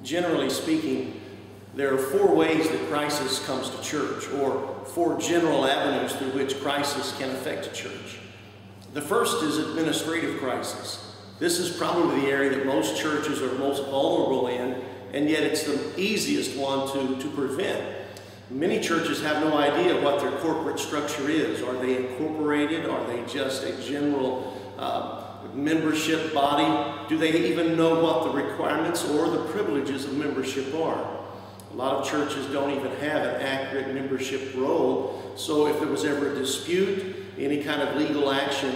Generally speaking, there are four ways that crisis comes to church, or four general avenues through which crisis can affect a church. The first is administrative crisis. This is probably the area that most churches are most vulnerable in, and yet it's the easiest one to prevent. Many churches have no idea what their corporate structure is. Are they incorporated? Are they just a general membership body? Do they even know what the requirements or the privileges of membership are? A lot of churches don't even have an accurate membership roll, so if there was ever a dispute, any kind of legal action,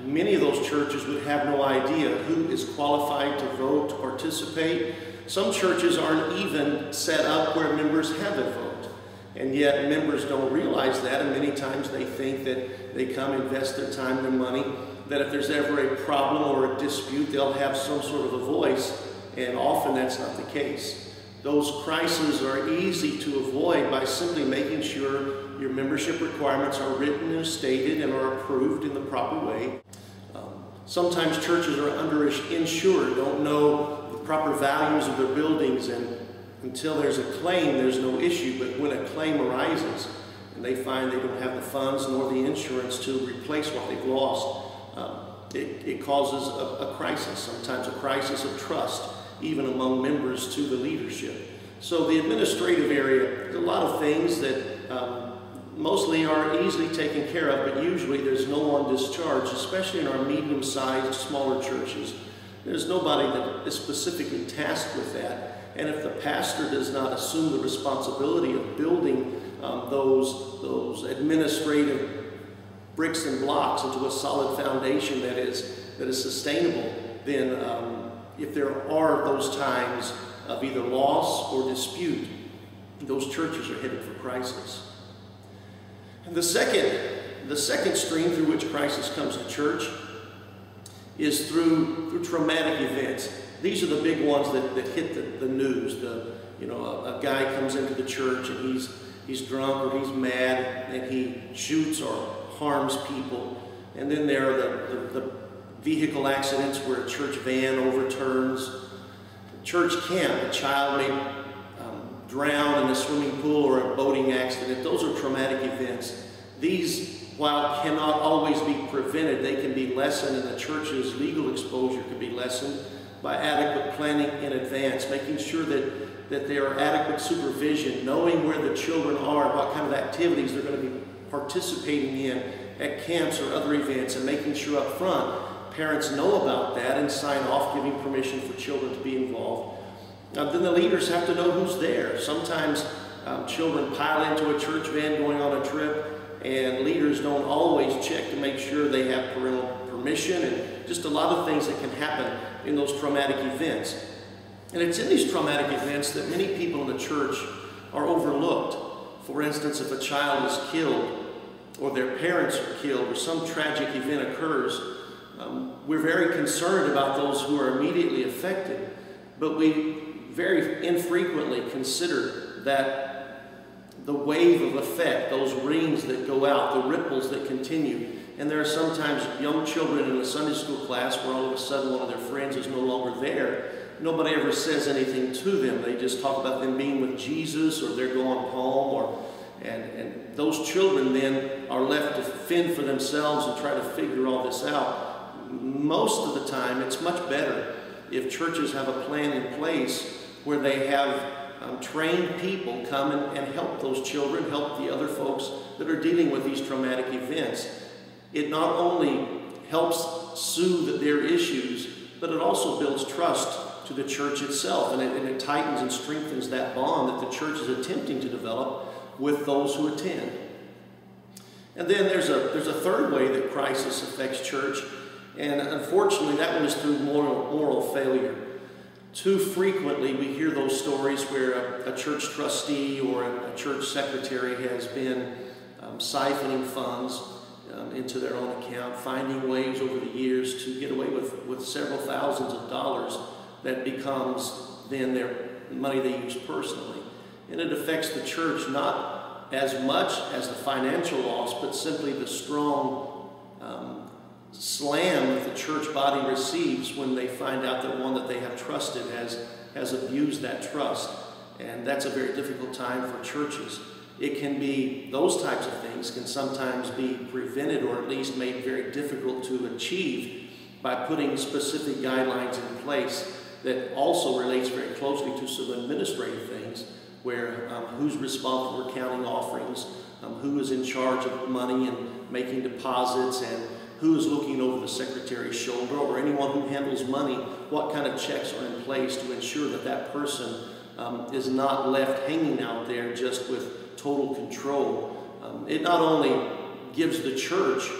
many of those churches would have no idea who is qualified to vote, to participate. Some churches aren't even set up where members have a vote, and yet members don't realize that, and many times they think that they come invest their time, their money, that if there's ever a problem or a dispute, they'll have some sort of a voice, and often that's not the case. Those crises are easy to avoid by simply making sure your membership requirements are written and stated and are approved in the proper way. Sometimes churches are underinsured, don't know the proper values of their buildings, and until there's a claim, there's no issue. But when a claim arises and they find they don't have the funds nor the insurance to replace what they've lost, it causes a crisis, sometimes a crisis of trust, even among members to the leadership. So the administrative area, there's a lot of things that mostly are easily taken care of, but usually there's no one discharged, especially in our medium-sized, smaller churches. There's nobody that is specifically tasked with that. And if the pastor does not assume the responsibility of building those administrative bricks and blocks into a solid foundation that is sustainable, then if there are those times of either loss or dispute, those churches are headed for crisis. And the second stream through which crisis comes to church is through traumatic events. These are the big ones that hit the news. A guy comes into the church and he's drunk or he's mad and he shoots or harms people. And then there are the vehicle accidents where a church van overturns. Church camp, a child may drown in a swimming pool or a boating accident. Those are traumatic events. These, while cannot always be prevented, they can be lessened, and the church's legal exposure can be lessened by adequate planning in advance, making sure that there are adequate supervision, knowing where the children are, what kind of activities they're going to be participating in at camps or other events, and making sure up front parents know about that and sign off giving permission for children to be involved. Then the leaders have to know who's there. Sometimes children pile into a church van going on a trip, and leaders don't always check to make sure they have parental permission, and just a lot of things that can happen in those traumatic events. And it's in these traumatic events that many people in the church are overlooked. For instance, if a child is killed or their parents are killed or some tragic event occurs, we're very concerned about those who are immediately affected, but we very infrequently consider that the wave of effect, those rings that go out, the ripples that continue. And there are sometimes young children in a Sunday school class where all of a sudden one of their friends is no longer there. Nobody ever says anything to them. They just talk about them being with Jesus, or they're going home, and those children then are left to fend for themselves and try to figure all this out. Most of the time, it's much better if churches have a plan in place where they have trained people come and help those children, help the other folks that are dealing with these traumatic events. It not only helps soothe their issues, but it also builds trust to the church itself, and it tightens and strengthens that bond that the church is attempting to develop with those who attend. And then there's a third way that crisis affects church, and unfortunately that one is through moral failure. Too frequently we hear those stories where a church trustee or a church secretary has been siphoning funds into their own account, finding ways over the years to get away with several thousands of dollars that becomes then their money they use personally. And it affects the church not as much as the financial loss, but simply the strong slam that the church body receives when they find out that one that they have trusted has abused that trust. And that's a very difficult time for churches. It can be, those types of things can sometimes be prevented or at least made very difficult to achieve by putting specific guidelines in place that also relates very closely to some administrative things, where who's responsible for counting offerings, who is in charge of money and making deposits, and who is looking over the secretary's shoulder, or anyone who handles money, what kind of checks are in place to ensure that that person is not left hanging out there just with total control. It not only gives the church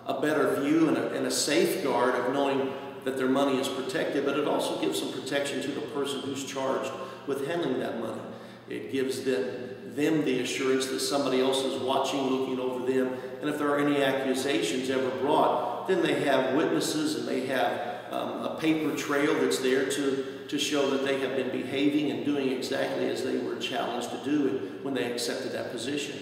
a better view and a safeguard of knowing that their money is protected, but it also gives some protection to the person who's charged with handling that money. It gives them the assurance that somebody else is watching, looking over them, and if there are any accusations ever brought, then they have witnesses and they have a paper trail that's there to show that they have been behaving and doing exactly as they were challenged to do when they accepted that position.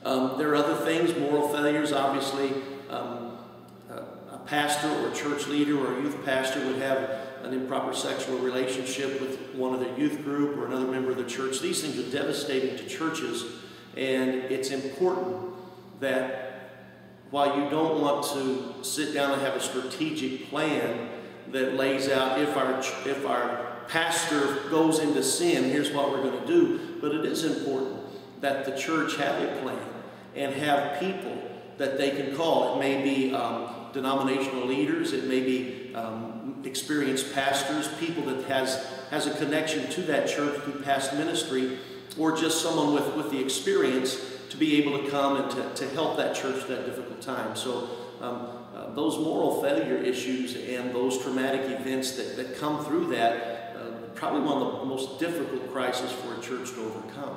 There are other things, moral failures. Obviously, a pastor or a church leader or a youth pastor would have an improper sexual relationship with one of their youth group or another member of the church. These things are devastating to churches, and it's important that while you don't want to sit down and have a strategic plan that lays out if our pastor goes into sin, here's what we're going to do, but it is important that the church have a plan and have people that they can call. It may be denominational leaders, it may be experienced pastors, people that has a connection to that church through past ministry, or just someone with the experience to be able to come and to help that church at that difficult time. So those moral failure issues and those traumatic events that come through that, probably one of the most difficult crises for a church to overcome.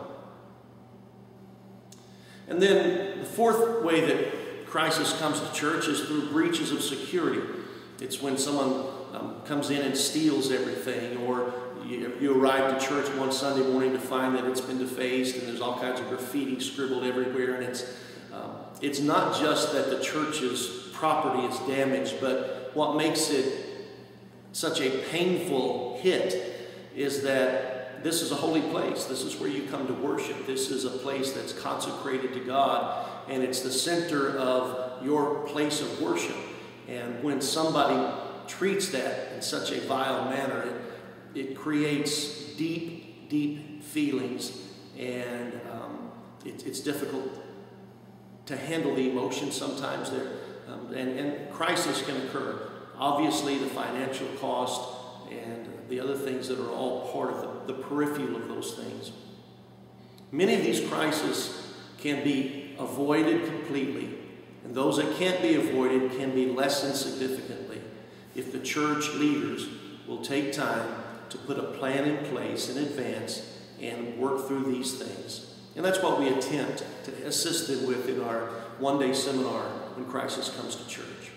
And then the fourth way that crisis comes to church is through breaches of security. It's when someone comes in and steals everything, or you arrive to church one Sunday morning to find that it's been defaced and there's all kinds of graffiti scribbled everywhere, and it's not just that the church's property is damaged, but what makes it such a painful hit is that this is a holy place. This is where you come to worship. This is a place that's consecrated to God, and it's the center of your place of worship. And when somebody treats that in such a vile manner, it creates deep, deep feelings, and it's difficult to handle the emotions sometimes there, and crisis can occur. Obviously, the financial cost and the other things that are all part of the peripheral of those things. Many of these crises can be avoided completely, and those that can't be avoided can be lessened significantly if the church leaders will take time to put a plan in place in advance and work through these things. And that's what we attempt to assist them with in our one-day seminar when crisis comes to church.